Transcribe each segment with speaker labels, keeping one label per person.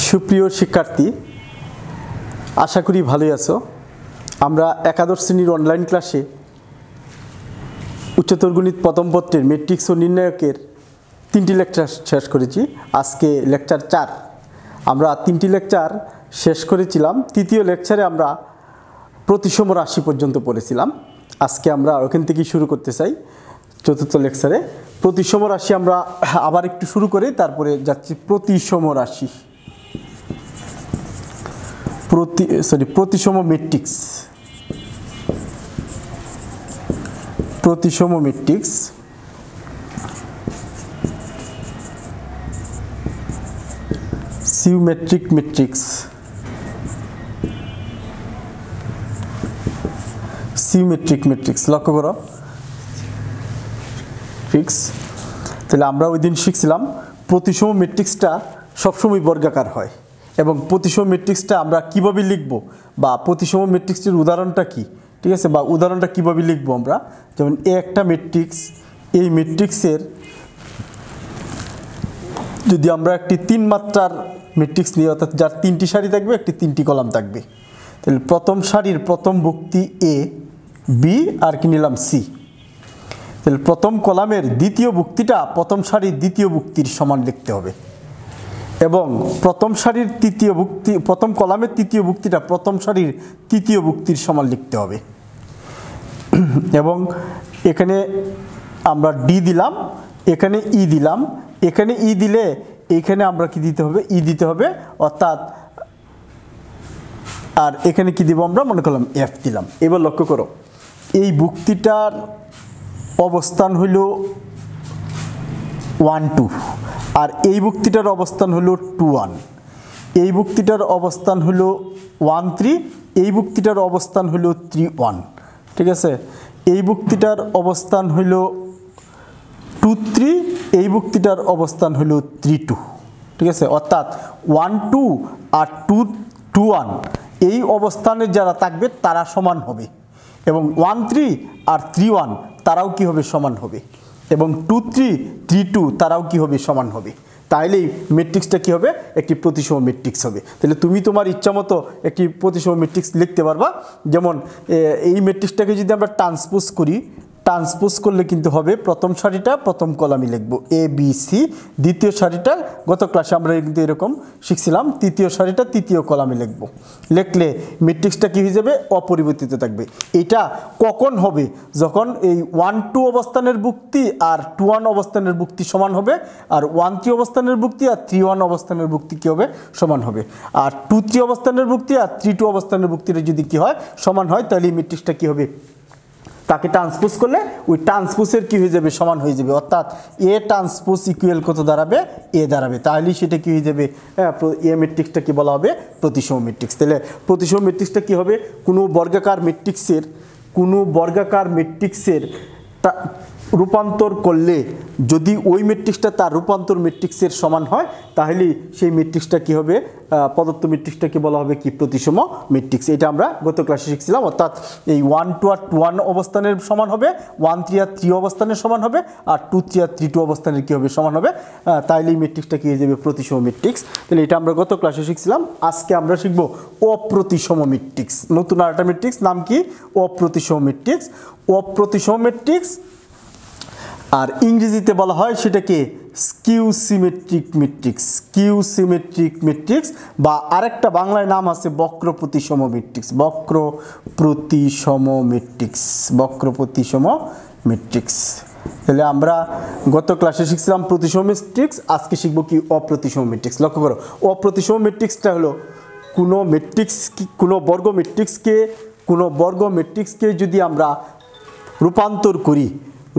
Speaker 1: সুপ্রিয় শিক্ষার্থী, আশা করি ভালোই আছো। আমরা একাদশ শ্রেণীর অনলাইন ক্লাসে উচ্চতর গণিত প্রথম পত্রের ম্যাট্রিক্স ও নির্ণায়কের 3টি লেকচার শেষ করেছি। আজকে লেকচার 4। আমরা 3টি লেকচার শেষ করেছিলাম। তৃতীয় লেকচারে আমরা প্রতিসম রাশি পর্যন্ত পড়েছিলাম। আজকে আমরা ওখান থেকেই শুরু করতে চাই। চতুর্থ লেকচারে প্রতিসম রাশি আমরা আবার একটু শুরু করে তারপরে যাচ্ছি প্রতিসম রাশি, প্রতিসম ম্যাট্রিক্স। প্রতিসম matrix symmetric matrix, symmetric matrix. লক্ষ্য করো ফিক্স। তাহলে আমরা ওই দিন শিখছিলাম প্রতিসম ম্যাট্রিক্সটা সবসময় বর্গাকার হয় এবং প্রতিসম ম্যাট্রিক্সটা আমরা কিভাবে লিখব বা প্রতিসম ম্যাট্রিক্সের উদাহরণটা কি, ঠিক আছে, বা উদাহরণটা কিভাবে লিখব আমরা। যেমন একটা ম্যাট্রিক্স, এই ম্যাট্রিক্সের যদি আমরা একটি 3 মাত্রার ম্যাট্রিক্স নিই, অর্থাৎ যার 3টি সারি থাকবে, একটি 3টি কলাম থাকবে। তাহলে প্রথম সারির প্রথম ভুক্তি এ, বি আর কি নিলাম সি। তাহলে প্রথম কলামের দ্বিতীয় ভুক্তিটা প্রথম সারির দ্বিতীয় ভুক্তির সমান লিখতে হবে এবং প্রথম সারির তৃতীয় ভুক্তি, প্রথম কলামের তৃতীয় ভুক্তিটা প্রথম সারির তৃতীয় ভুক্তির সমান লিখতে হবে। এবং এখানে আমরা ডি দিলাম, এখানে ই দিলাম, এখানে ই দিলে এখানে আমরা কি দিতে হবে, ই দিতে হবে, অর্থাৎ আর এখানে কি দিব আমরা, মনে করলাম এফ দিলাম। এবার লক্ষ্য করো, এই ভুক্তিটার অবস্থান হইল 1 2 আর এই ভুক্তিটার অবস্থান হলো 2 1, এই ভুক্তিটার অবস্থান হলো 1 3, এই ভুক্তিটার অবস্থান হলো 3 1, ঠিক আছে। এই ভুক্তিটার অবস্থান হইল 2 3, এই ভুক্তিটার অবস্থান হলো 3 2, ঠিক আছে। অর্থাৎ 1 2 আর 2 2 1 এই অবস্থানে যারা থাকবে তারা সমান হবে এবং 1 3 আর 3 1 তারাও কি হবে, সমান হবে এবং 2 3 3 2 তারাও কি হবে, সমান হবে। তাইলেই ম্যাট্রিক্সটা কি হবে, একটি প্রতিসম ম্যাট্রিক্স হবে। তাহলে তুমি তোমার ইচ্ছা মতো একটি প্রতিসম ম্যাট্রিক্স লিখতে পারবা। যেমন এই ম্যাট্রিক্সটাকে যদি আমরা ট্রান্সপোজ করি, ট্রান্সপোজ করলে কিন্তু হবে প্রথম সারিটা প্রথম কলামে লিখব এ বি সি, দ্বিতীয় সারিটা গত ক্লাসে আমরা কিন্তু এরকম শিখছিলাম তৃতীয় সারিটা তৃতীয় কলামে লিখব। লিখলে ম্যাট্রিক্সটা কী হয়ে যাবে, অপরিবর্তিত থাকবে। এটা কখন হবে, যখন এই 1 2 অবস্থানের ভুক্তি আর 2 1 অবস্থানের ভুক্তি সমান হবে, আর 1 3 অবস্থানের ভুক্তি আর 3 1 অবস্থানের ভুক্তি কী হবে, সমান হবে। আর 2 3 অবস্থানের ভুক্তি আর 3 2 অবস্থানের ভুক্তিটা যদি কী হয়, সমান হয়, তাহলে এই ম্যাট্রিক্সটা কী হবে, তাকে ট্রান্সপোজ করলে ওই ট্রান্সপোজের কী হয়ে যাবে, সমান হয়ে যাবে। অর্থাৎ এ ট্রান্সপোজ ইকুয়াল কত দাঁড়াবে, এ দাঁড়াবে। তাহলেই সেটা কী হয়ে যাবে, এ ম্যাট্রিক্সটা কী বলা হবে, প্রতিসম ম্যাট্রিক্স। তাহলে প্রতিসম ম্যাট্রিক্সটা কী হবে, কোনো বর্গাকার ম্যাট্রিক্সের রূপান্তর করলে যদি ওই ম্যাট্রিক্সটা তার রূপান্তর ম্যাট্রিক্সের সমান হয়, তাহলে সেই ম্যাট্রিক্সটা কী হবে, প্রদত্ত ম্যাট্রিক্সটাকে বলা হবে কি, প্রতিসম ম্যাট্রিক্স। এটা আমরা গত ক্লাসে শিখছিলাম। অর্থাৎ এই 1 2 আর 2 1 অবস্থানের সমান হবে, 1 3 আর 3 অবস্থানের সমান হবে, আর 2 3 আর 3 2 অবস্থানের কী হবে, সমান হবে। তাইলে এই ম্যাট্রিক্সটা কী হয়ে যাবে, প্রতিসম ম্যাট্রিক্স। তাহলে এটা আমরা গত ক্লাসে শিখছিলাম। আজকে আমরা শিখব অপ্রতিসম ম্যাট্রিক্স। নতুন আরেকটা ম্যাট্রিক্স, নাম কি, অপ্রতিসম ম্যাট্রিক্স। অপ্রতিসম ম্যাট্রিক্স আর ইংরেজিতে বলা হয় সেটাকে skew symmetric matrix, skew symmetric matrix, বা আরেকটা বাংলায় নাম আছে বক্র প্রতিসম ম্যাট্রিক্স, বক্র প্রতিসম ম্যাট্রিক্স, বক্র প্রতিসম ম্যাট্রিক্স। তাহলে আমরা গত ক্লাসে শিখছিলাম প্রতিসম ম্যাট্রিক্স, আজকে শিখব কি, অপ্রতিসম ম্যাট্রিক্স। লক্ষ্য করো, অপ্রতিসম ম্যাট্রিক্সটা হলো কোনো বর্গ ম্যাট্রিক্সকে যদি আমরা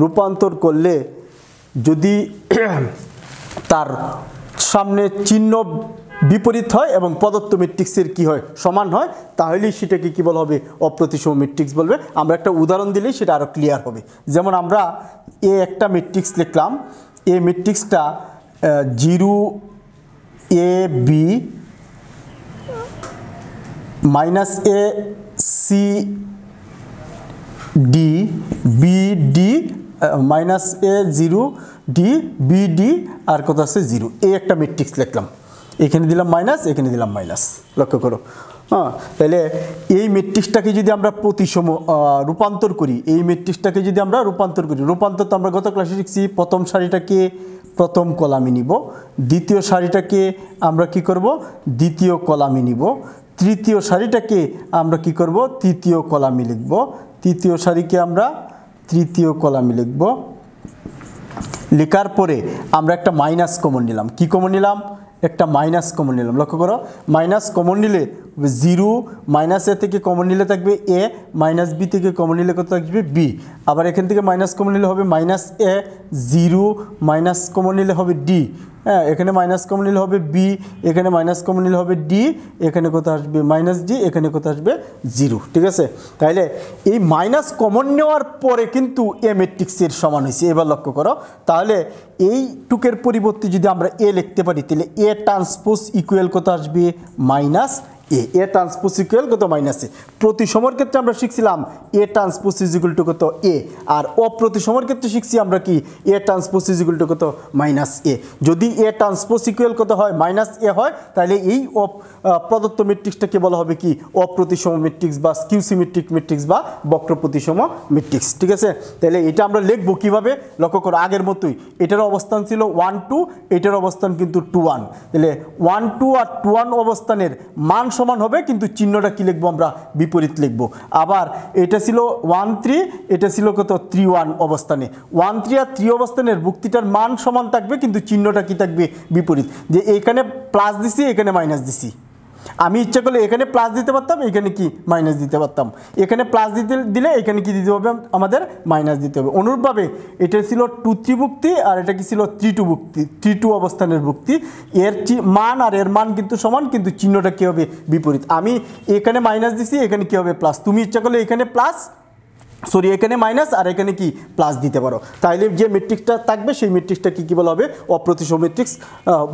Speaker 1: রূপান্তর করলে যদি তার সামনে চিহ্ন বিপরীত হয় এবং প্রদত্ত ম্যাট্রিক্সের কি হয়, সমান হয়, তাহলেই সেটাকে কি বলা হবে, অপ্রতিসম ম্যাট্রিক্স বলবে। আমরা একটা উদাহরণ দিলেই সেটা আরও ক্লিয়ার হবে। যেমন আমরা একটা ম্যাট্রিক্স লিখলাম, এই ম্যাট্রিক্সটা 0 a b - a c d b d -a 0 d b d আর কত আছে 0, এই একটা ম্যাট্রিক্স লিখলাম। এখানে দিলাম মাইনাস, এখানে দিলাম মাইনাস, লক্ষ্য করো। হ্যাঁ, তাহলে এই ম্যাট্রিক্সটাকে যদি আমরা প্রতিসম রূপান্তর করি, এই ম্যাট্রিক্সটাকে যদি আমরা রূপান্তর করি, রূপান্তর তো আমরা গত ক্লাসে শিখছি, প্রথম সারিটাকে প্রথম কলামে নিব, দ্বিতীয় সারিটাকে আমরা কি করব, দ্বিতীয় কলামে নিব, তৃতীয় সারিটাকে আমরা কি করব, তৃতীয় কলামে লিখব, তৃতীয় সারিকে আমরা তৃতীয় কলামে লিখব। লেখার পরে আমরা একটা মাইনাস কমন নিলাম। কি কমন নিলাম? একটা মাইনাস কমন নিলাম। লক্ষ্য করো, মাইনাস কমন নিলে জিরো, মাইনাস এ থেকে কমন নিলে থাকবে এ, মাইনাস বি থেকে কমন নিলে কত থাকবে বি। আবার এখান থেকে মাইনাস কমন নিলে হবে মাইনাস এ, জিরো, মাইনাস কমন নিলে হবে ডি। হ্যাঁ, এখানে মাইনাস কমন নিলে হবে বি, এখানে মাইনাস কমন নিলে হবে ডি, এখানে কত আসবে মাইনাস ডি, এখানে কত আসবে জিরো। ঠিক আছে, তাইলে এই মাইনাস কমন নেওয়ার পরে কিন্তু এ ম্যাট্রিক্সের সমান হয়েছে। এবার লক্ষ্য করো, তাহলে এই টুকের পরিবর্তে যদি আমরা এ লিখতে পারি, তাহলে এ ট্রান্সপোজ ইকুয়াল কত আসবে minus A. A transpose equal কত মাইনাস এ। প্রতিসমর ক্ষেত্রে আমরা শিখছিলাম A transpose is equal to কত এ, আর অপ্রতিসমর ক্ষেত্রে শিখছি আমরা কি A transpose is equal to কত মাইনাস এ। যদি এ ট্রান্সপোজ ইকুয়াল কত হয় মাইনাস এ হয়, তাহলে এই প্রদত্ত ম্যাট্রিক্সটাকে বলা হবে কি অপ্রতিসম ম্যাট্রিক্স বা স্কিউসিমেট্রিক ম্যাট্রিক্স বা বক্রপ্রতিসম ম্যাট্রিক্স। ঠিক আছে, তাহলে এটা আমরা লিখবো কিভাবে, লক্ষ্য করো আগের মতোই। এটার অবস্থান ছিল 1 2, এটার অবস্থান কিন্তু 2 1। তাহলে 1 2 আর 2 1 অবস্থানের মান সমান হবে, কিন্তু চিহ্নটা কি লিখবো আমরা বিপরীত লিখবো। আবার এটা ছিল 1 3, এটা ছিল কত 3 1 অবস্থানে। 1 3 আর 3 অবস্থানের ভুক্তিটার মান সমান থাকবে, কিন্তু চিহ্নটা কি থাকবে বিপরীত। যে এখানে প্লাস দিছি, এখানে মাইনাস দিছি, আমি ইচ্ছা করলে এখানে প্লাস দিতে পারতাম, এখানে কি মাইনাস দিতে পারতাম। এখানে প্লাস দিলে এখানে কি দিতে হবে আমাদের মাইনাস দিতে হবে। অনুরূপভাবে এটা ছিল 2 3 ভুক্তি, আর এটা কি ছিল 3 2 ভুক্তি, 3 2 অবস্থানের ভুক্তি। এর মান আর এর মান কিন্তু সমান, কিন্তু চিহ্নটা কি হবে বিপরীত। আমি এখানে মাইনাস দিছি, এখানে কি হবে প্লাস। তুমি ইচ্ছা করলে এখানে প্লাস এখানে মাইনাস আর এখানে কি প্লাস দিতে পারো। তাইলে যে ম্যাট্রিক্সটা থাকবে সেই ম্যাট্রিক্সটা কি বলা হবে অপ্রতিসম ম্যাট্রিক্স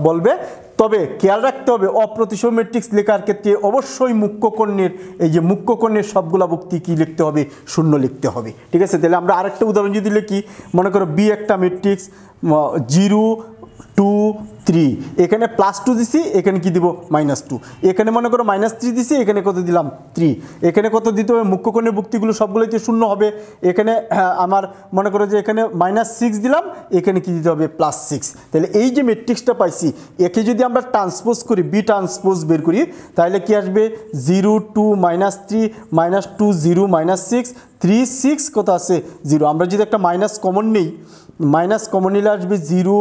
Speaker 1: বলবে। তবে খেয়াল রাখতে হবে অপ্রতিসম ম্যাট্রিক্স লেখার ক্ষেত্রে অবশ্যই মুখ্যকর্ণের, এই যে মুখ্যকর্ণের সবগুলা ভুক্তি কি লিখতে হবে, শূন্য লিখতে হবে। ঠিক আছে, তাহলে আমরা আরেকটা উদাহরণ যদি লিখি, মনে করো বি একটা ম্যাট্রিক্স 0 2 3, এখানে +2 দিছি, এখানে কি দিব -2। এখানে মনে করো -3 দিছি, এখানে কত দিলাম 3। এখানে কত দিতে হবে, মুখ্যকর্ণের ভুক্তিগুলো সবগুলোতে শূন্য হবে। এখানে আমার মনে করো যে এখানে -6 দিলাম, এখানে কি দিতে হবে +6। তাহলে এই যে ম্যাট্রিক্সটা পাইছি, একে যদি আমরা ট্রান্সপোজ করি, বি ট্রান্সপোজ বের করি, তাহলে কি আসবে 0 2 -3 -2 0 -6 3 6 কত আছে 0। আমরা যদি একটা মাইনাস কমন নেই, মাইনাস কমন নিলে আসবে 0,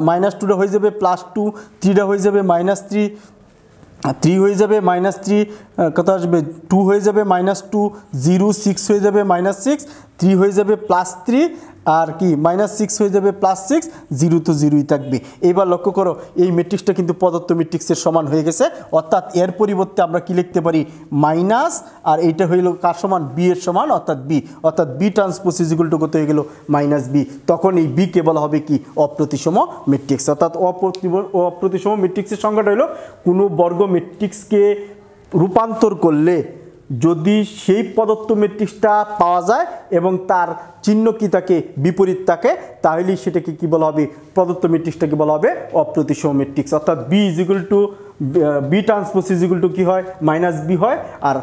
Speaker 1: -2টা হয়ে যাবে +2, 3টা হয়ে যাবে -3, 3 হয়ে যাবে -3, কত আসবে 2 হয়ে যাবে -2, 0 6 হয়ে যাবে -6, 3 হয়ে যাবে +3, আর কি -6 হয়ে যাবে +6, 0 তো 0ই থাকবে। এবার লক্ষ্য করো এই ম্যাট্রিক্সটা কিন্তু প্রদত্ত ম্যাট্রিক্সের সমান হয়ে গেছে। অর্থাৎ এর পরিবর্তে আমরা কি লিখতে পারি মাইনাস, আর এইটা হইল কার সমান, বি এর সমান, অর্থাৎ B transpose is equal to কত হয়ে গেল -বি। তখন এই বি কে বলা হবে কি অপ্রতিসম ম্যাট্রিক্স। অর্থাৎ অপ্রতিসম ম্যাট্রিক্সের সংজ্ঞাটা হলো কোনো বর্গ ম্যাট্রিক্সকে রূপান্তর করলে যদি সেই প্রদত্ত ম্যাট্রিক্সটা পাওয়া যায় এবং তার চিহ্ন কি থাকে বিপরীত থাকে, তাহলেই সেটাকে কি বলা হবে, প্রদত্ত ম্যাট্রিক্সটাকে বলা হবে অপ্রতিসম ম্যাট্রিক্স। অর্থাৎ B is equal to B transpose is equal to কি হয় -বি হয়। আর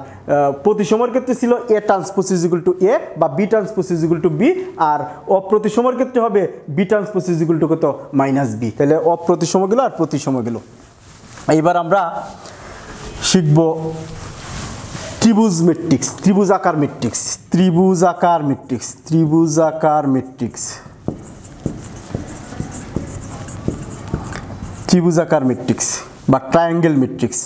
Speaker 1: প্রতিসমর ক্ষেত্রে ছিল A transpose is equal to A বা B transpose is equal to B, আর অপ্রতিসমর ক্ষেত্রে হবে B transpose is equal to কত -বি। তাহলে অপ্রতিসম গেল আর প্রতিসম গেল। এইবার আমরা শিখব ত্রিভুজ ম্যাট্রিক্স, ত্রিভুজাকার ম্যাট্রিক্স, ত্রিভুজাকার ম্যাট্রিক্স, ত্রিভুজাকার ম্যাট্রিক্স, ত্রিভুজাকার ম্যাট্রিক্স বা ট্রায়াঙ্গেল ম্যাট্রিক্স।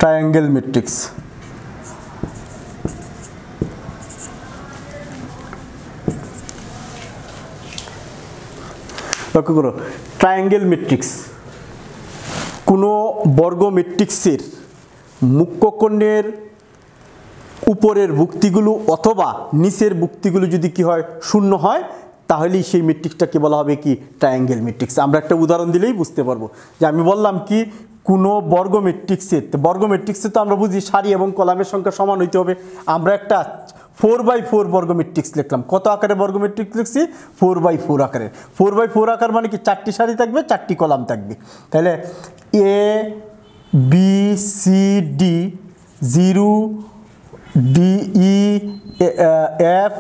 Speaker 1: ট্রায়াঙ্গেল ম্যাট্রিক্স লক্ষ্য করো, ট্রায়াঙ্গেল ম্যাট্রিক্স কোনো বর্গ ম্যাট্রিক্সের মুখ্যকর্ণের উপরের ভুক্তিগুলো অথবা নিচের ভুক্তিগুলো যদি কি হয় শূন্য হয়, তাহলেই সেই ম্যাট্রিক্সটাকে বলা হবে কি ট্রায়াঙ্গেল ম্যাট্রিক্স। আমরা একটা উদাহরণ দিলেই বুঝতে পারবো। যে আমি বললাম কি কোনো বর্গ ম্যাট্রিক্সের, বর্গ ম্যাট্রিক্সে তো আমরা বুঝি সারি এবং কলামের সংখ্যা সমান হইতে হবে। আমরা একটা 4/4 বর্গ ম্যাট্রিক্স লিখলাম। কত আকারে বর্গ ম্যাট্রিক্স লিখছি? 4/4 আকারের। 4/4 আকার মানে কি 4টি সারি থাকবে, 4টি কলাম থাকবে। তাহলে A B C D 0 D E F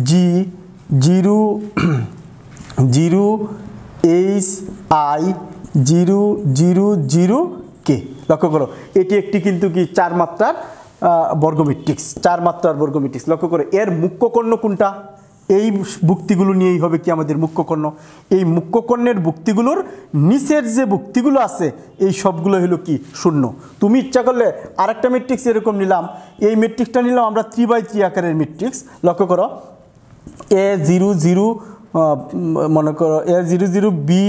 Speaker 1: G 0 0 H I 0 0 0 K. লক্ষ্য করো এটি একটি কিন্তু কি 4 মাত্রার বর্গ ম্যাট্রিক্স, 4 মাত্রার বর্গ ম্যাট্রিক্স। লক্ষ্য করো এর মুখ্য কর্ণ কোনটা? এই ভুক্তিগুলো নিয়েই হবে কি আমাদের মুখ্য কর্ণ। এই মুখ্য কর্ণের ভুক্তিগুলোর নিচের যে ভুক্তিগুলো আছে এই সবগুলো হলো কি শূন্য। তুমি ইচ্ছা করলে আরেকটা ম্যাট্রিক্স এরকম নিলাম, এই ম্যাট্রিক্সটা নিলাম আমরা 3/3 আকারের ম্যাট্রিক্স। লক্ষ্য করো A0 0 মনে করো A0 0 B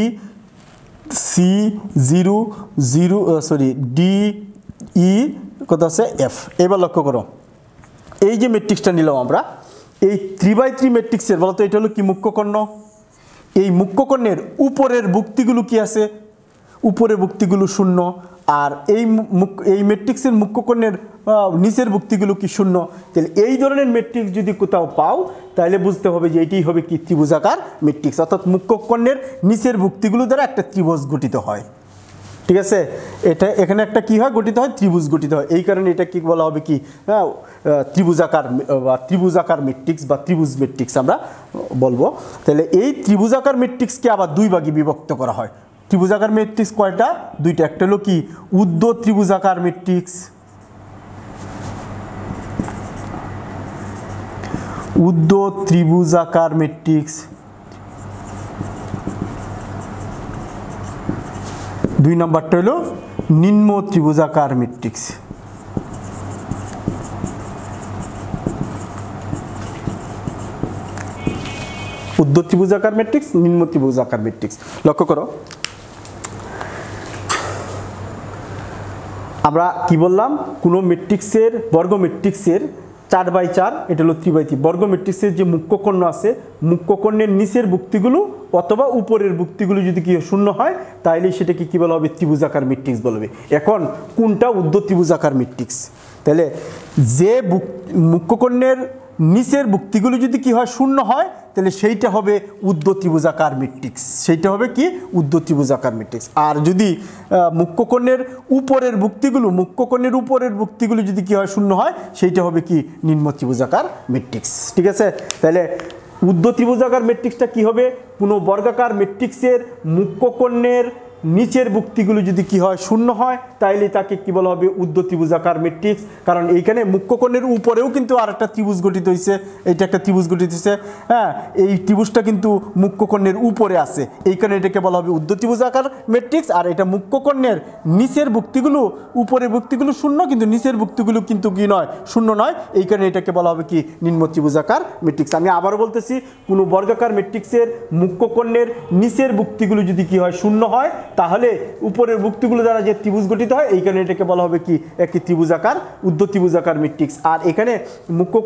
Speaker 1: C 0 0 sorry D E কত আছে এফ। এবার লক্ষ্য করো এই যে ম্যাট্রিক্সটা নিলাম আমরা, এই 3/3 ম্যাট্রিক্সের বলতো এটা হলো কি মুখ্য কর্ণ। এই মুখ্য কর্ণের উপরের ভুক্তিগুলো কি আছে? উপরের ভুক্তিগুলো শূন্য। আর এই ম্যাট্রিক্সের মুখ্য কর্ণের নিচের ভুক্তিগুলো কি শূন্য। তাহলে এই ধরনের ম্যাট্রিক্স যদি কোথাও পাও তাহলে বুঝতে হবে যে এটাই হবে কি ত্রিভুজাকার ম্যাট্রিক্স, অর্থাৎ মুখ্য কর্ণের নিচের ভুক্তিগুলো দ্বারা একটা ত্রিভুজ গঠিত হয়। ঠিক আছে, এটা এখানে একটা কি হয় গঠিত হয়, ত্রিভুজ গঠিত হয়। এই কারণে এটা কি বলা হবে কি ত্রিভুজাকার বা ত্রিভুজাকার ম্যাট্রিক্স বা ত্রিভুজ ম্যাট্রিক্স আমরা বলবো। তাহলে এই ত্রিভুজাকার ম্যাট্রিক্সকে আবার দুই ভাগে বিভক্ত করা হয়। ত্রিভুজাকার ম্যাট্রিক্স কয়টা? দুইটা। একটা হলো কি উদ্ধ ত্রিভুজাকার ম্যাট্রিক্স, উদ্ধ ত্রিভুজাকার ম্যাট্রিক্স। দুই নম্বরটা হলো নিম্ন ত্রিভুজাকার ম্যাট্রিক্স। উদ্ধ ত্রিভুজাকার ম্যাট্রিক্স, নিম্ন ত্রিভুজাকার ম্যাট্রিক্স। লক্ষ্য করো আমরা কি বললাম, কোনো ম্যাট্রিক্সের বর্গ ম্যাট্রিক্সের 4/4 এটা হলো 3/3 বর্গ ম্যাট্রিক্সের যে মুখ্য কর্ণ আছে, মুখ্য কর্ণের নিচের ভুক্তিগুলো অথবা উপরের ভুক্তিগুলো যদি কি শূন্য হয় তাহলে সেটাকে কি বলা হবে? ত্রিভুজাকার ম্যাট্রিক্স বলবে। এখন কোনটা উদ্ধ ত্রিভুজাকার ম্যাট্রিক্স? তাহলে যে মুখ্য কর্ণের নিচের ভুক্তিগুলো যদি কি হয় শূন্য হয় তাহলে সেইটা হবে উদ্ধ ত্রিভুজাকার ম্যাট্রিক্স, সেইটা হবে কি উদ্ধ ত্রিভুজাকার ম্যাট্রিক্স। আর যদি মুখ্য কর্ণের উপরের ভুক্তিগুলো, মুখ্য কর্ণের উপরের ভুক্তিগুলো যদি কি হয় শূন্য হয় সেইটা হবে কি নিম্ন ত্রিভুজাকার ম্যাট্রিক্স। ঠিক আছে, তাহলে উদ্ধ ত্রিভুজাকার ম্যাট্রিক্সটা কি হবে? কোনো বর্গাকার ম্যাট্রিক্সের মুখ্য কর্ণের নিচের ভুক্তিগুলো যদি কি হয় শূন্য হয় তাইলে তাকে কি বলা হবে? উদ্ধ ত্রিভুজাকার ম্যাট্রিক্স। কারণ এইখানে মুখ্য কর্ণের উপরেও কিন্তু আর একটা ত্রিভুজ গঠিত হয়েছে, এইটা একটা ত্রিভুজ গঠিত হয়েছে। হ্যাঁ, এই ত্রিভুজটা কিন্তু মুখ্য কর্ণের উপরে আছে, এই কারণে এটাকে বলা হবে উদ্ধ ত্রিভুজাকার ম্যাট্রিক্স। আর এটা মুখ্য কর্ণের নিচের ভুক্তিগুলো, উপরের ভুক্তিগুলো শূন্য কিন্তু নিচের ভুক্তিগুলো কিন্তু কি নয় শূন্য নয়, এই কারণে এটাকে বলা হবে কি নিম্ন ত্রিভুজাকার ম্যাট্রিক্স। আমি আবারও বলতেছি, কোনো বর্গাকার ম্যাট্রিক্সের মুখ্য কর্ণের নিচের ভুক্তিগুলো যদি কি হয় শূন্য হয় তাহলে উপরের ভুক্তিগুলো দ্বারা যে ত্রিভুজ গঠিত হয় এই কারণে এটাকে বলা হবে কি একটি ত্রিভুজাকার, উদ্ধ ত্রিভুজাকার ম্যাট্রিক্স। আর এখানে মুখ্য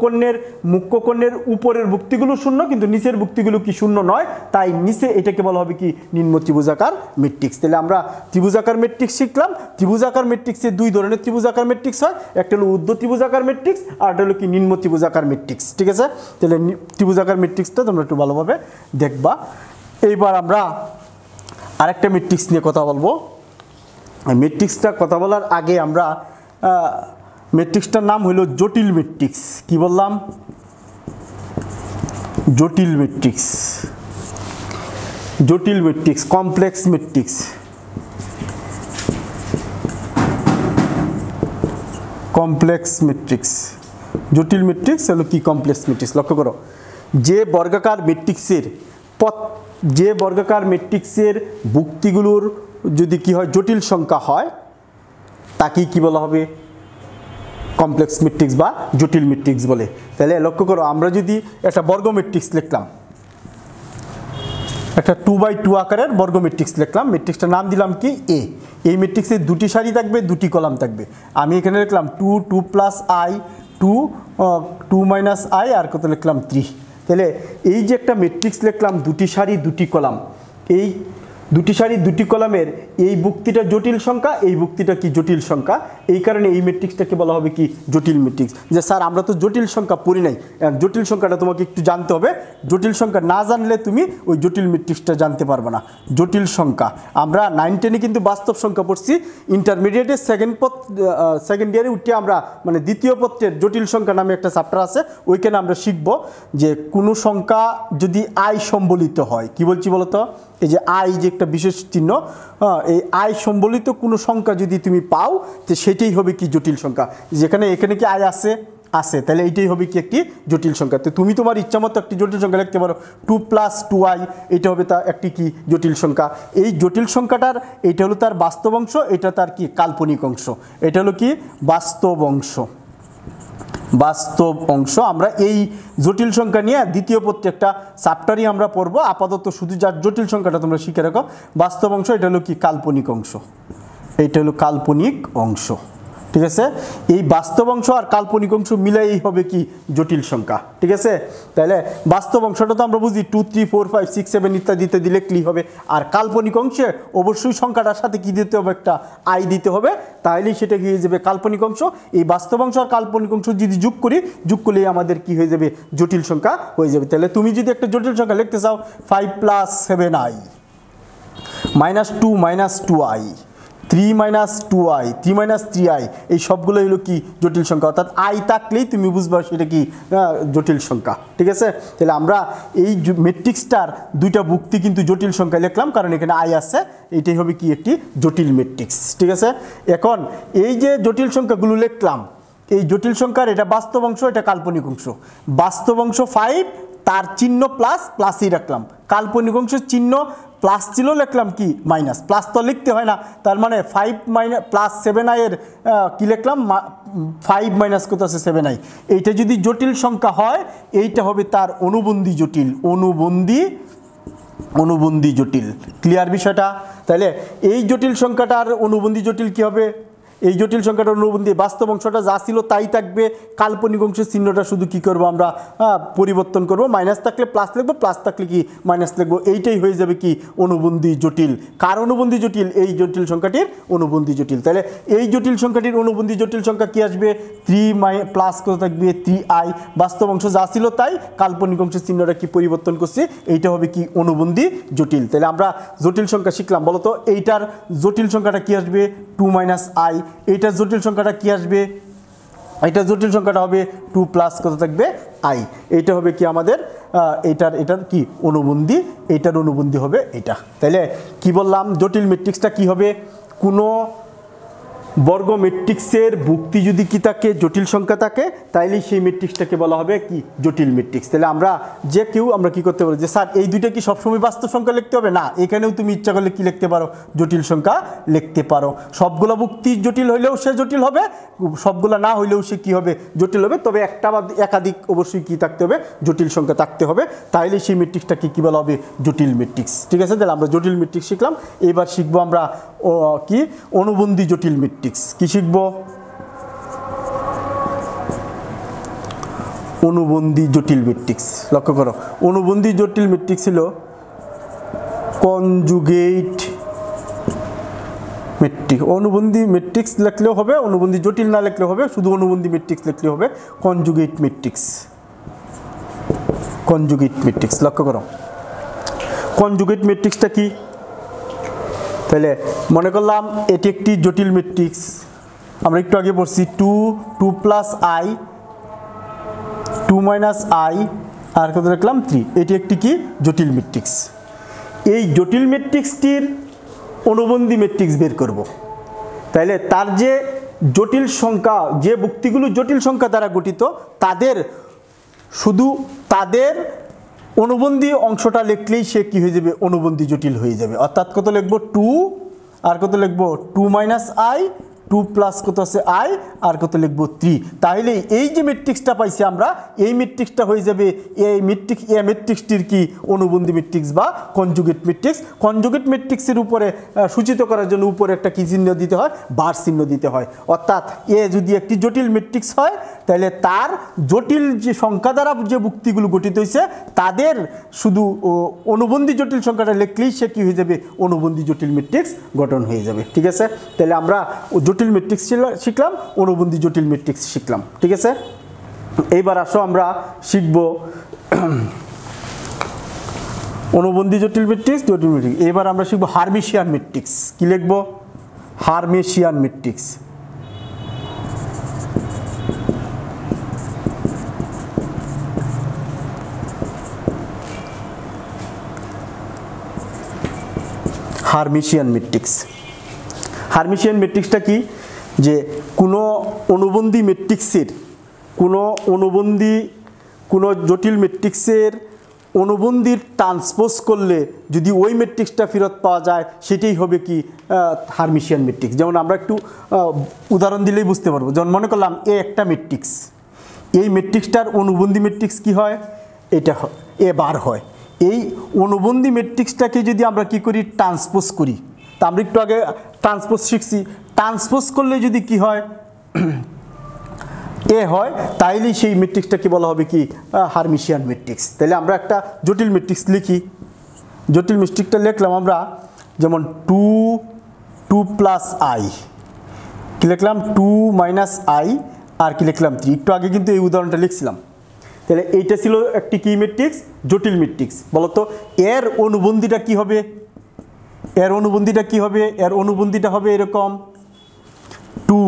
Speaker 1: কর্ণের উপরের ভুক্তিগুলো শূন্য কিন্তু নিচের ভুক্তিগুলো কি শূন্য নয়, তাই নিচে এটাকে বলা হবে কি নিম্ন ত্রিভুজাকার ম্যাট্রিক্স। তাহলে আমরা ত্রিভুজাকার ম্যাট্রিক্স শিখলাম। ত্রিভুজাকার ম্যাট্রিক্সে দুই ধরনের ত্রিভুজাকার ম্যাট্রিক্স হয়, একটা হলো উদ্ধ ত্রিভুজাকার ম্যাট্রিক্স আর একটা হলো কি নিম্ন ত্রিভুজাকার ম্যাট্রিক্স। ঠিক আছে, তাহলে ত্রিভুজাকার ম্যাট্রিক্সটা তোমরা একটু ভালোভাবে দেখবা। এইবার আমরা আরেকটা ম্যাট্রিক্স নিয়ে কথা বলবো। ম্যাট্রিক্সটা কথা বলার আগে আমরা ম্যাট্রিক্সটার নাম হলো জটিল ম্যাট্রিক্স। কি বললাম? জটিল ম্যাট্রিক্স, জটিল matrix, complex matrix, complex matrix. জটিল ম্যাট্রিক্স হলো কি কমপ্লেক্স ম্যাট্রিক্স। লক্ষ্য করো যে বর্গাকার ম্যাট্রিক্সের ভুক্তিগুলোর যদি কি হয় জটিল সংখ্যা হয় তাকেই কি বলা হবে? কমপ্লেক্স ম্যাট্রিক্স বা জটিল ম্যাট্রিক্স বলে। তাহলে লক্ষ্য করো আমরা যদি একটা বর্গ ম্যাট্রিক্স লিখলাম, একটা 2/2 আকারের বর্গ ম্যাট্রিক্স লিখলাম, ম্যাট্রিক্সটার নাম দিলাম কি এ। এই ম্যাট্রিক্সে দুটি সারি থাকবে, দুটি কলাম থাকবে। আমি এখানে লিখলাম 2 2 প্লাস আই 2 2 মাইনাস আই আর কত লিখলাম 3। তাহলে এই যে একটা ম্যাট্রিক্স লিখলাম দুটি সারি দুটি কলাম, এই দুটি সারি দুটি কলামের এই বুক্তিটা জটিল সংখ্যা, এই বুক্তিটা কি জটিল সংখ্যা, এই কারণে এই ম্যাট্রিক্সটাকে বলা হবে কি জটিল ম্যাট্রিক্স। যে স্যার আমরা তো জটিল সংখ্যা পড়ি নাই, জটিল সংখ্যাটা তোমাকে একটু জানতে হবে, জটিল সংখ্যা না জানলে তুমি ওই জটিল ম্যাট্রিক্সটা জানতে পারবে না। জটিল সংখ্যা আমরা 9 10-এ কিন্তু বাস্তব সংখ্যা পড়ছি, ইন্টারমিডিয়েটের সেকেন্ড ইয়ারে উঠে আমরা মানে দ্বিতীয় পত্রের জটিল সংখ্যা নামে একটা চ্যাপ্টার আছে, ওইখানে আমরা শিখব যে কোনো সংখ্যা যদি আই সম্বলিত হয়, কি বলছি বলতো, এই যে আই যে একটা বিশেষ চিহ্ন, এই আই সম্বলিত কোনো সংখ্যা যদি তুমি পাও তো সেটাই হবে কি জটিল সংখ্যা। যেখানে এখানে কি আই আছে, তাহলে এইটাই হবে কি একটি জটিল সংখ্যা। তো তুমি তোমার ইচ্ছা মতো একটি জটিল সংখ্যা লিখতে পারো, 2 + 2i, এটা হবে তা একটি কি জটিল সংখ্যা। এই জটিল সংখ্যাটার এইটা হলো তার বাস্তব অংশ, এটা তার কি কাল্পনিক অংশ, এটা হলো কি বাস্তব অংশ। আমরা এই জটিল সংখ্যা নিয়ে দ্বিতীয় পত্রে একটা চ্যাপ্টারই আমরা পড়বো, আপাতত শুধু যার জটিল সংখ্যাটা তোমরা শিখে রাখো। বাস্তব অংশ এটা হলো কি কাল্পনিক অংশ, এইটা হলো কাল্পনিক অংশ, ঠিক আছে। এই বাস্তব অংশ আর কাল্পনিক অংশ মিলাই হবে কি জটিল সংখ্যা, ঠিক আছে। তাহলে বাস্তব অংশটা তো আমরা বুঝি 2 3 4 5 6 7 ইত্যাদি লিখলেই হবে, আর কাল্পনিক অংশে অবশ্যই সংখ্যাটার সাথে কি দিতে হবে, একটা আই দিতে হবে, তাহলেই সেটা কি হয়ে যাবে কাল্পনিক অংশ। এই বাস্তব অংশ আর কাল্পনিক অংশ যদি যোগ করলেই আমাদের কি হয়ে যাবে জটিল সংখ্যা হয়ে যাবে। তাহলে তুমি যদি একটা জটিল সংখ্যা লিখতে চাও 5 + 7i -2 - 2i 3 - 2i 3 - 3i, এই সবগুলো হলো কি জটিল সংখ্যা, অর্থাৎ আই থাকলেই তুমি বুঝবা সেটা কি জটিল সংখ্যা, ঠিক আছে। তাহলে আমরা এই ম্যাট্রিক্সটার দুইটা বুক্তি কিন্তু জটিল সংখ্যা লিখলাম, কারণ এখানে আই আছে, এটাই হবে কি একটি জটিল ম্যাট্রিক্স, ঠিক আছে। এখন এই যে জটিল সংখ্যাগুলো লিখলাম, এই জটিল সংখ্যার এটা বাস্তব অংশ, এটা কাল্পনিক অংশ। বাস্তব অংশ 5, তার চিহ্ন প্লাসই রাখলাম, কাল্পনিক অংশের চিহ্ন প্লাস ছিল, লিখলাম কি মাইনাস, প্লাস তো লিখতে হয় না, তার মানে 5 + 7i এর কি লিখলাম 5 - কত আছে 7i। এইটা যদি জটিল সংখ্যা হয় এইটা হবে তার অনুবন্ধী জটিল, অনুবন্ধী জটিল, ক্লিয়ার বিষয়টা। তাহলে এই জটিল সংখ্যাটার অনুবন্ধী জটিল কি হবে, এই জটিল সংখ্যাটার অনুবন্ধী বাস্তব অংশটা যা ছিল তাই থাকবে, কাল্পনিক অংশের চিহ্নটা শুধু কি করব আমরা পরিবর্তন করব, মাইনাস থাকলে প্লাস লিখবো, প্লাস থাকলে কি মাইনাস লিখবো, এইটাই হয়ে যাবে কি অনুবন্ধী জটিল। কার অনুবন্ধী জটিল, এই জটিল সংখ্যাটির অনুবন্ধী জটিল। তাহলে এই জটিল সংখ্যাটির অনুবন্ধী জটিল সংখ্যা কি আসবে 3 প্লাস কত থাকবে 3i, বাস্তব অংশ যা ছিল তাই, কাল্পনিক অংশের চিহ্নটা কি পরিবর্তন করছে, এইটা হবে কি অনুবন্ধী জটিল। তাহলে আমরা জটিল সংখ্যা শিখলাম, বলতো এইটার জটিল সংখ্যাটা কি আসবে 2 - i, এইটার জটিল সংখ্যাটা কি আসবে, এইটার জটিল সংখ্যাটা হবে 2 + কত থাকবে i, এইটা হবে কি আমাদের এটার কি অনুবন্ধী, এইটার অনুবন্ধী হবে এটা। তাহলে কি বললাম, জটিল ম্যাট্রিক্সটা কি হবে, কোনো বর্গ ম্যাট্রিক্সের বুক্তি যদি কি থাকে জটিল সংখ্যা থাকে, তাইলে সেই ম্যাট্রিক্সটাকে বলা হবে কি জটিল ম্যাট্রিক্স। তাহলে আমরা আমরা কি করতে পারি যে স্যার এই দুইটা কি সবসময় বাস্তব সংখ্যা লিখতে হবে, না, এখানেও তুমি ইচ্ছা করলে কি লিখতে পারো জটিল সংখ্যা লিখতে পারো। সবগুলো বুক্তি জটিল হইলেও সে জটিল হবে, সবগুলো না হইলেও সে কি হবে জটিল হবে, তবে একটা বা একাধিক অবশ্যই কি থাকতে হবে জটিল সংখ্যা থাকতে হবে, তাইলে সেই ম্যাট্রিক্সটাকে কি বলা হবে জটিল ম্যাট্রিক্স, ঠিক আছে। তাহলে আমরা জটিল ম্যাট্রিক্স শিখলাম, এবার শিখবো আমরা কি অনুবন্ধী জটিল ম্যাট্রিক্স। কি শিখব, অনুবন্ধী জটিল ম্যাট্রিক্স। লক্ষ্য করো, অনুবন্ধী জটিল ম্যাট্রিক্স হলো কনজুগেট ম্যাট্রিক্স। অনুবন্ধী ম্যাট্রিক্স লিখলেও হবে, অনুবন্ধী জটিল না লিখলেও হবে, শুধু অনুবন্ধী ম্যাট্রিক্স লিখলেও হবে, কনজুগেট ম্যাট্রিক্স। কনজুগেট ম্যাট্রিক্স, লক্ষ্য করো কনজুগেট ম্যাট্রিক্সটা কি, তাহলে মনে করলাম এটি একটি জটিল ম্যাট্রিক্স, আমরা একটু আগে পড়ছি 2 + i 2 - i আর কত লিখলাম 3, এটি একটি কি জটিল ম্যাট্রিক্স। এই জটিল ম্যাট্রিক্সটির অনুবন্ধী ম্যাট্রিক্স বের করব, তাহলে তার যে জটিল সংখ্যা, যে বুক্তিগুলো জটিল সংখ্যা দ্বারা গঠিত, তাদের অনুবন্ধী অংশটা লিখলেই সে কি হয়ে যাবে অনুবন্ধী জটিল হয়ে যাবে। অর্থাৎ কত লিখবো 2 আর কত লিখবো 2 - i 2 2 প্লাস কত আছে i আর কত লিখব 3। তাহলে এই যে ম্যাট্রিক্সটা পাইছি আমরা এই ম্যাট্রিক্সটা হয়ে যাবে এই ম্যাট্রিক্সটির কি অনুবন্ধী ম্যাট্রিক্স বা কনজুগেট ম্যাট্রিক্স। কনজুগেট ম্যাট্রিক্সের উপরে সূচিত করার জন্য উপরে একটা কি চিহ্ন দিতে হয়, বার চিহ্ন দিতে হয়। অর্থাৎ এ যদি একটি জটিল ম্যাট্রিক্স হয় তাহলে তার জটিল যে সংখ্যা দ্বারা যে ভুক্তিগুলো গঠিত হয়েছে তাদের শুধু অনুবন্ধী জটিল সংখ্যাটা লিখলেই সে কি হয়ে যাবে, অনুবন্ধী জটিল ম্যাট্রিক্স গঠন হয়ে যাবে। ঠিক আছে, তাহলে আমরা জটিল ম্যাট্রিক্স শিখলাম, অনুবন্ধী জটিল ম্যাট্রিক্স শিখলাম। ঠিক আছে, এইবার আসো আমরা শিখব অনুবন্ধী জটিল ম্যাট্রিক্স, জটিল ম্যাট্রিক্স। এবার আমরা শিখব হার্মিশিয়ান ম্যাট্রিক্স। কি লিখব, Hermitian matrix. Hermitian matrix. Hermitian ম্যাট্রিক্সটা কি, যে কোনো অনুবন্ধী ম্যাট্রিক্সের কোনো জটিল ম্যাট্রিক্সের অনুবন্ধীর ট্রান্সপোজ করলে যদি ওই ম্যাট্রিক্সটা ফেরত পাওয়া যায় সেটাই হবে কি হার্মিশিয়ান ম্যাট্রিক্স। যেমন আমরা একটু উদাহরণ দিলেই বুঝতে পারবো। যেমন মনে করলাম এ একটা ম্যাট্রিক্স, এই ম্যাট্রিক্সটার অনুবন্ধী ম্যাট্রিক্স কি হয়, এটা এ বার হয়। এই অনুবন্ধী ম্যাট্রিক্সটাকে যদি আমরা কি করি, ট্রান্সপোজ করি। তা আমরা একটু আগে ট্রান্সপোজ শিখছি, ট্রান্সপোজ করলে যদি কি হয় এ হয়, তাইলে সেই ম্যাট্রিক্সটাকে বলা হবে কি হার্মিশিয়ান ম্যাট্রিক্স। তাহলে আমরা একটা জটিল ম্যাট্রিক্স লিখি। জটিল ম্যাট্রিক্সটা লিখলাম আমরা, যেমন 2 প্লাস i, কি লিখলাম 2 মাইনাস i আর কি লিখলাম 3। একটু আগে কিন্তু এই উদাহরণটা লিখছিলাম। তাহলে এইটা ছিল একটি কি ম্যাট্রিক্স, জটিল ম্যাট্রিক্স। বলতো এর অনুবন্ধীটা কি হবে, এর অনুবন্ধীটা কি হবে, এর অনুবন্ধীটা হবে এরকম 2।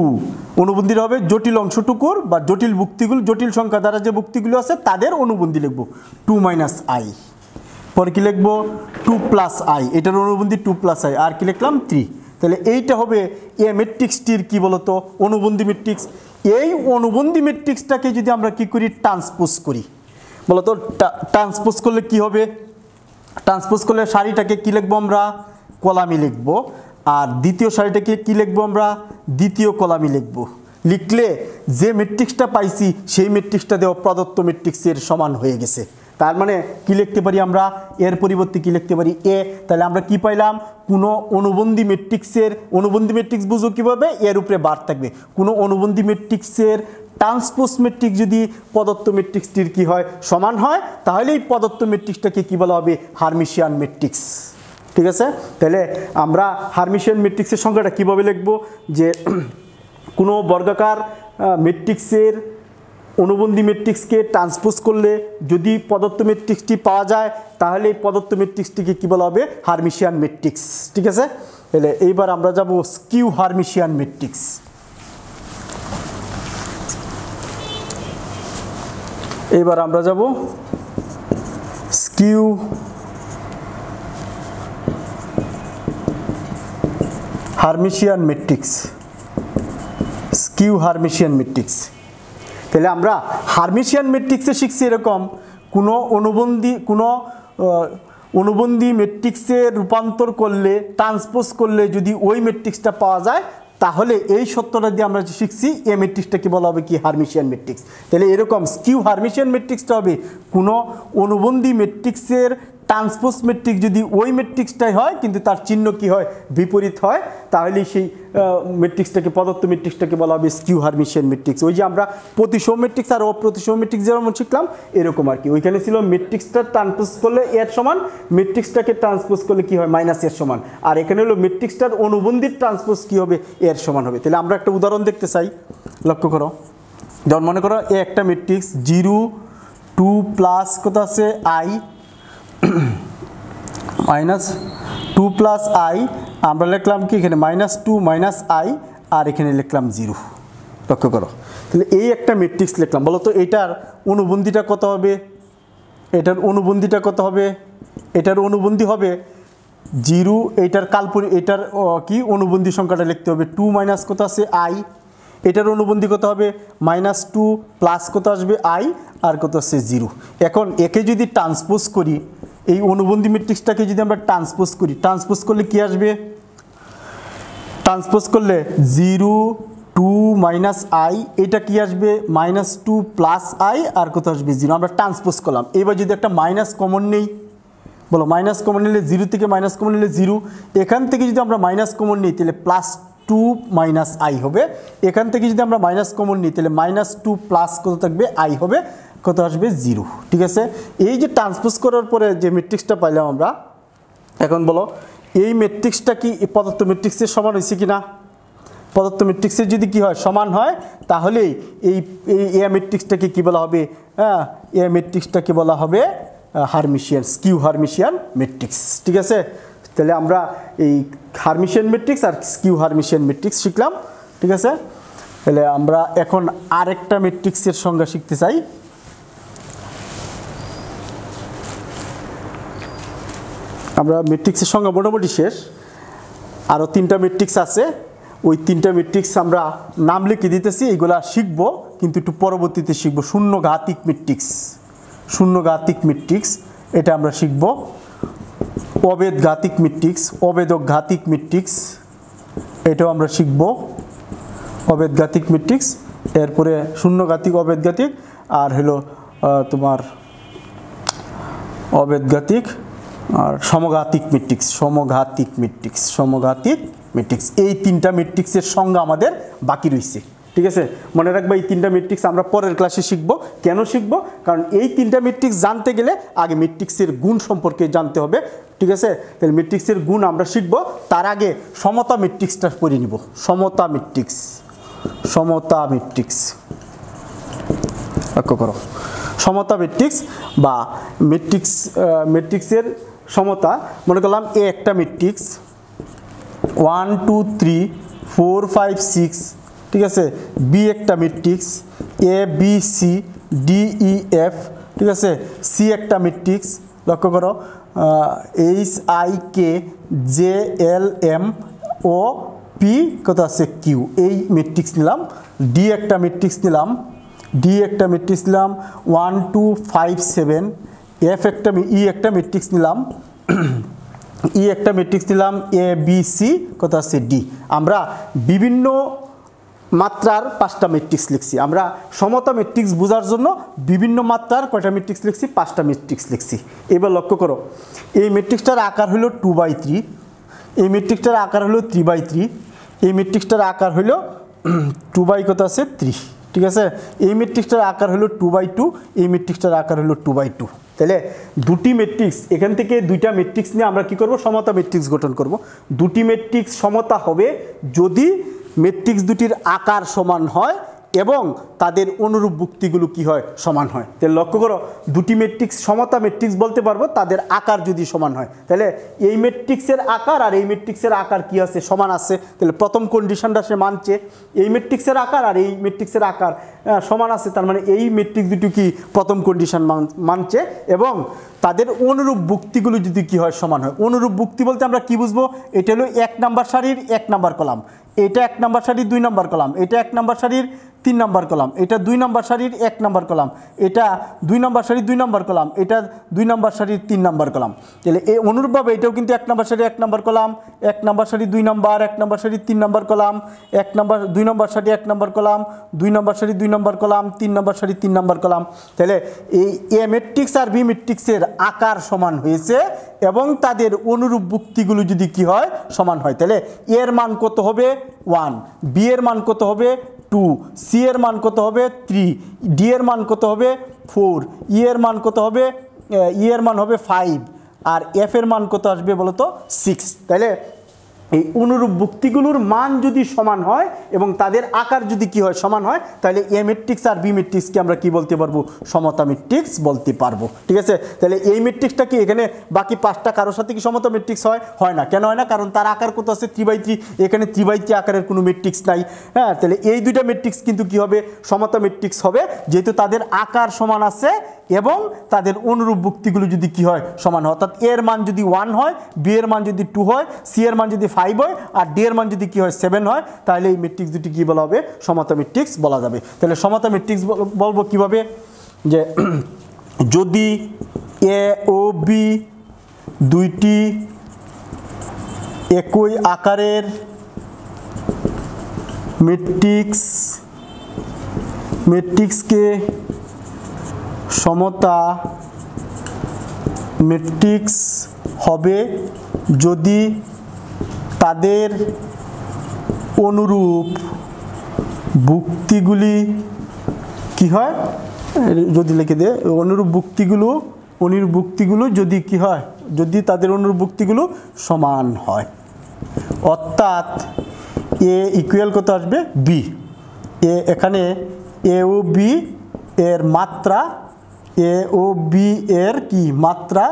Speaker 1: অনুবন্ধীটা হবে জটিল অংশটুকুর বা জটিল ভুক্তিগুলো, জটিল সংখ্যা দ্বারা যে ভুক্তিগুলো আছে তাদের অনুবন্ধী লিখব 2 মাইনাস i। পরে কি লিখব 2 প্লাস i, এটার অনুবন্ধী 2 প্লাস i আর কি লিখলাম 3। তাহলে এইটা হবে এ ম্যাট্রিক্সটির কি বলতো, অনুবন্ধী ম্যাট্রিক্স। এই অনুবন্ধী ম্যাট্রিক্সটাকে যদি আমরা কি করি, ট্রান্সপোজ করি। বলতো ট্রান্সপোজ করলে কি হবে, ট্রান্সপোজ করলে সারিটাকে কি লিখবো আমরা, কলামি লিখব। আর দ্বিতীয় সারিটাকে কি লিখবো আমরা, দ্বিতীয় কলামি লিখব। লিখলে যে ম্যাট্রিক্সটা পাইছি সেই ম্যাট্রিক্সটা দেওয়া প্রদত্ত ম্যাট্রিক্সের সমান হয়ে গেছে। তার মানে কি লিখতে পারি আমরা, এর পরিবর্তে কি লিখতে পারি এ। তাহলে আমরা কি পাইলাম, কোনো অনুবন্ধী ম্যাট্রিক্সের, অনুবন্ধী ম্যাট্রিক্স বুঝো কীভাবে, এর উপরে বার থাকবে। কোনো অনুবন্ধী ম্যাট্রিক্সের ট্রান্সপোজ ম্যাট্রিক্স যদি প্রদত্ত ম্যাট্রিক্সটির কি হয়, সমান হয়, তাহলে এই প্রদত্ত ম্যাট্রিক্সটাকে কী বলা হবে, হার্মিশিয়ান ম্যাট্রিক্স। ঠিক আছে, তাহলে আমরা হার্মিশিয়ান ম্যাট্রিক্সের সংখ্যাটা কীভাবে লিখব, যে কোনো বর্গাকার ম্যাট্রিক্সের অনুবন্ধী ম্যাট্রিক্সকে ট্রান্সপোজ করলে যদি প্রদত্ত ম্যাট্রিক্সটি পাওয়া যায় তাহলে এই প্রদত্ত ম্যাট্রিক্সটিকে কী বলা হবে, হার্মিশিয়ান ম্যাট্রিক্স। ঠিক আছে, তাহলে এইবার আমরা যাব স্কিউ হার্মিশিয়ান ম্যাট্রিক্স। এইবার আমরা যাব skew Hermitian matrix. Skew Hermitian matrix. তাহলে আমরা হার্মিশিয়ান ম্যাট্রিক্সে শিখছি এরকম, কোনো অনুবন্ধী ম্যাট্রিক্সে রূপান্তর করলে, ট্রান্সপোজ করলে যদি ওই ম্যাট্রিক্সটা পাওয়া যায় তাহলে এই সত্যটা দিয়ে আমরা শিখছি এই ম্যাট্রিক্সটাকে বলা হবে কি, হার্মিশিয়ান ম্যাট্রিক্স। তাহলে এরকম স্কিউ হার্মিশিয়ান ম্যাট্রিক্সটা হবে কোনো অনুবন্ধী ম্যাট্রিক্সের ট্রান্সপোজ ম্যাট্রিক্স যদি ওই ম্যাট্রিক্সটাই হয় কিন্তু তার চিহ্ন কি হয়, বিপরীত হয়, তাহলে সেই ম্যাট্রিক্সটাকে, প্রদত্ত ম্যাট্রিক্সটাকে বলা হবে স্কিউ হার্মিশিয়ান ম্যাট্রিক্স। ওই যে আমরা প্রতিসম ম্যাট্রিক্স আর অপ্রতিসম ম্যাট্রিক্স যেমন শিখলাম এরকম আর কি। ওইখানে ছিল ম্যাট্রিক্সটা ট্রান্সপোজ করলে এর সমান, ম্যাট্রিক্সটাকে ট্রান্সপোজ করলে কি হয়, মাইনাস এর সমান। আর এখানে হলো ম্যাট্রিক্সটার অনুবন্ধীর ট্রান্সপোজ কি হবে, এর সমান হবে। তাহলে আমরা একটা উদাহরণ দেখতে চাই, লক্ষ্য করো। যেমন মনে করো এ একটা ম্যাট্রিক্স 0 2 প্লাস কত আছে i মাইনাস 2 প্লাস i, আমরা লিখলাম কি এখানে -2 মাইনাস i আর এখানে লিখলাম 0। লক্ষ্য করো, তাহলে এই একটা ম্যাট্রিক্স লিখলাম। বলো তো এটার অনুবন্ধীটা কত হবে, এটার অনুবন্ধীটা কত হবে, এটার অনুবন্ধী হবে 0। এটার কাল্পনিক, এটার কি অনুবন্ধী সংখ্যাটা লিখতে হবে 2 মাইনাস কত আছে i। এটার অনুবন্ধী কত হবে -2 প্লাস কত আসবে i আর কত আছে 0। এখন একে যদি ট্রান্সপোজ করি, এই অনুবন্ধী ম্যাট্রিক্সটাকে যদি আমরা ট্রান্সপোজ করি, ট্রান্সপোজ করলে কি আসবে, ট্রান্সপোজ করলে 0 2 মাইনাস আই, এটা কি আসবে -2 প্লাস আই, আর কত আসবে 0। আমরা ট্রান্সপোজ করলাম। এবার যদি একটা মাইনাস কমন নেই, বলো মাইনাস কমন নিলে 0 থেকে মাইনাস কমন নিলে 0, এখান থেকে যদি আমরা মাইনাস কমন নিই তাহলে +2 মাইনাস আই হবে। এখান থেকে যদি আমরা মাইনাস কমন নিই তাহলে -2 প্লাস কত থাকবে আই হবে, কত আসবে 0। ঠিক আছে, এই যে ট্রান্সপোজ করার পরে যে ম্যাট্রিক্সটা পাইলাম আমরা, এখন বলো এই ম্যাট্রিক্সটা কি পদার্থ ম্যাট্রিক্সের সমান হয়েছে কিনা? পদার্থ ম্যাট্রিক্সের যদি কি হয় সমান হয়, তাহলে এই এ ম্যাট্রিক্সটাকে কি বলা হবে? হ্যাঁ, এ ম্যাট্রিক্সটাকে বলা হবে হারমিশিয়ান, স্কিউ হারমিশিয়ান ম্যাট্রিক্স। ঠিক আছে, তাহলে আমরা এই হারমিশিয়ান ম্যাট্রিক্স আর স্কিউ হারমিশিয়ান ম্যাট্রিক্স শিখলাম। ঠিক আছে, তাহলে আমরা এখন আরেকটা ম্যাট্রিক্সের সংজ্ঞা শিখতে চাই। আমরা ম্যাট্রিক্সের সংজ্ঞা মোটামুটি শেষ, আরও 3টা ম্যাট্রিক্স আছে, ওই 3টা ম্যাট্রিক্স আমরা নাম লিখে দিতেছি, এইগুলা শিখবো কিন্তু একটু পরবর্তীতে শিখবো। শূন্য ঘাতিক ম্যাট্রিক্স, শূন্য ঘাতিক ম্যাট্রিক্স এটা আমরা শিখব। অবেদ ঘাতিক ম্যাট্রিক্স, অবেদক ঘাতিক ম্যাট্রিক্স এটাও আমরা শিখব, অবেদ ঘাতিক ম্যাট্রিক্স। এরপরে শূন্য ঘাতিক, অবেদ ঘাতিক, আর হলো তোমার অবেদ ঘাতিক আর সমঘাতিক ম্যাট্রিক্স, সমঘাতিক ম্যাট্রিক্স, সমঘাতিক ম্যাট্রিক্স। এই 3টা ম্যাট্রিক্সের সংজ্ঞা আমাদের বাকি রয়েছে। ঠিক আছে, মনে রাখবা এই 3টা ম্যাট্রিক্স আমরা পরের ক্লাসে শিখব। কেন শিখব? কারণ এই 3টা ম্যাট্রিক্স জানতে গেলে আগে ম্যাট্রিক্সের গুণ সম্পর্কে জানতে হবে। ঠিক আছে, তাহলে ম্যাট্রিক্সের গুণ আমরা শিখব, তার আগে সমতা ম্যাট্রিক্সটা পড়ে নিব। সমতা ম্যাট্রিক্স, সমতা ম্যাট্রিক্স লক্ষ্য করো। সমতা ম্যাট্রিক্স বা ম্যাট্রিক্সের সমতা, মনে করলাম এ একটা ম্যাট্রিক্স 1 2 3 4 5 6, ঠিক আছে। বি একটা matrix A B C D E F, ঠিক আছে। সি একটা ম্যাট্রিক্স, লক্ষ্য করো H I K J L M O P কত আছে কিউ, এই ম্যাট্রিক্স নিলাম। ডি একটা ম্যাট্রিক্স নিলাম, ডি একটা ম্যাট্রিক্স নিলাম 1 2 5 7। এফ একটা একটা ম্যাট্রিক্স নিলাম, ই একটা ম্যাট্রিক্স নিলাম, এ বি সি কত আছে ডি। আমরা বিভিন্ন মাত্রার 5টা ম্যাট্রিক্স লিখছি। আমরা সমতা ম্যাট্রিক্স বোঝার জন্য বিভিন্ন মাত্রার কয়টা ম্যাট্রিক্স লিখছি? 5টা ম্যাট্রিক্স লিখছি। এবার লক্ষ্য করো, এই ম্যাট্রিক্সটার আকার হলো 2/3, এই ম্যাট্রিক্সটার আকার হলো 3/3, এই ম্যাট্রিক্সটার আকার হলো 2/3। ঠিক আছে, এই ম্যাট্রিক্সটার আকার হলো 2/2, এই ম্যাট্রিক্সটার আকার হলো 2/2। তাহলে দুটি ম্যাট্রিক্স, এখান থেকে 2টা ম্যাট্রিক্স নিয়ে আমরা কি করব? সমতা ম্যাট্রিক্স গঠন করব। দুটি ম্যাট্রিক্স সমতা হবে যদি ম্যাট্রিক্স দুটির আকার সমান হয় এবং তাদের অনুরূপ যুক্তিগুলো কি হয়? সমান হয়। তাহলে লক্ষ্য করো, দুটি ম্যাট্রিক্স সমতা ম্যাট্রিক্স বলতে পারবো তাদের আকার যদি সমান হয়। তাহলে এই ম্যাট্রিক্সের আকার আর এই ম্যাট্রিক্সের আকার কি আছে? সমান আছে। তাহলে প্রথম কন্ডিশনটা সে মানছে, এই ম্যাট্রিক্সের আকার আর এই ম্যাট্রিক্সের আকার সমান আছে, তার মানে এই ম্যাট্রিক্স দুটি কি প্রথম কন্ডিশন মানছে এবং তাদের অনুরূপ যুক্তিগুলো যদি কি হয়? সমান হয়। অনুরূপ যুক্তি বলতে আমরা কি বুঝবো? এটা হলো 1 নাম্বার সারির 1 নাম্বার কলাম, এটা 1 নাম্বার সারির 2 নাম্বার কলাম, এটা 1 নাম্বার সারির 3 নাম্বার কলাম, এটা 2 নাম্বার সারির 1 নাম্বার কলাম, এটা 2 নাম্বার সারির 2 নাম্বার কলাম, এটা 2 নাম্বার সারির 3 নাম্বার কলাম। তাহলে এই অনুরূপভাবে এটাও কিন্তু 1 নাম্বার সারি 1 নাম্বার কলাম, 1 নাম্বার সারি 2 নাম্বার, 1 নাম্বার সারি 3 নাম্বার কলাম, 2 নাম্বার সারি 1 নাম্বার কলাম, 2 নাম্বার সারি 2 নাম্বার কলাম, 3 নাম্বার সারি 3 নাম্বার কলাম। তাহলে এই এ ম্যাট্রিক্স আর বি ম্যাট্রিক্সের আকার সমান হয়েছে এবং তাদের অনুরূপ যুক্তিগুলো যদি কি হয়? সমান হয়। তাহলে এর মান কত হবে? 1, বি এর মান কত হবে? 2, সি এর মান কত হবে? 3, ডি এর মান কত হবে? 4, ই এর মান কত হবে? ই এর মান হবে 5, আর এফ এর মান কত আসবে বলো তো? 6। তাহলে এই অনুরূপ যুক্তিগুলোর মান যদি সমান হয় এবং তাদের আকার যদি কি হয়? সমান হয়, তাহলে এ ম্যাট্রিক্স আর বি ম্যাট্রিক্সকে আমরা কি বলতে পারবো? সমতা ম্যাট্রিক্স বলতে পারবো। ঠিক আছে, তাহলে এই ম্যাট্রিক্সটা কি এখানে বাকি 5টা কারোর সাথে কি সমতা ম্যাট্রিক্স হয়? হয় না। কেন হয় না? কারণ তার আকার কত আছে? 3/3, এখানে 3/3 আকারের কোনো ম্যাট্রিক্স নাই। হ্যাঁ, তাহলে এই 2টা ম্যাট্রিক্স কিন্তু কি হবে? সমতা ম্যাট্রিক্স হবে, যেহেতু তাদের আকার সমান আছে এবং তাদের অনুরূপ যুক্তিগুলো যদি কি হয়? সমান হয়। অর্থাৎ এর মান যদি 1 হয়, বি এর মান যদি 2 হয়, সি এর মান যদি 5 হয় আর ডি এর মান যদি কি হয়? 7 হয়, তাহলে এই ম্যাট্রিক্স দুটি কি বলা হবে? সমতা ম্যাট্রিক্স বলা যাবে। তাহলে সমতা ম্যাট্রিক্স বলবো কিভাবে? যে যদি এ ও বি দুইটি একই আকারের ম্যাট্রিক্সকে সমতা ম্যাট্রিক্স হবে যদি তাদের অনুরূপ ভুক্তিগুলি কি হয়, যদি লিখে দেয় অনুরূপ ভুক্তিগুলো যদি কি হয়, যদি তাদের অনুরূপ ভুক্তিগুলো সমান হয়। অর্থাৎ এ ইকুয়াল কত আসবে বি, এখানে এ ও বি এর মাত্রা, এ ও বি এর কি মাত্রা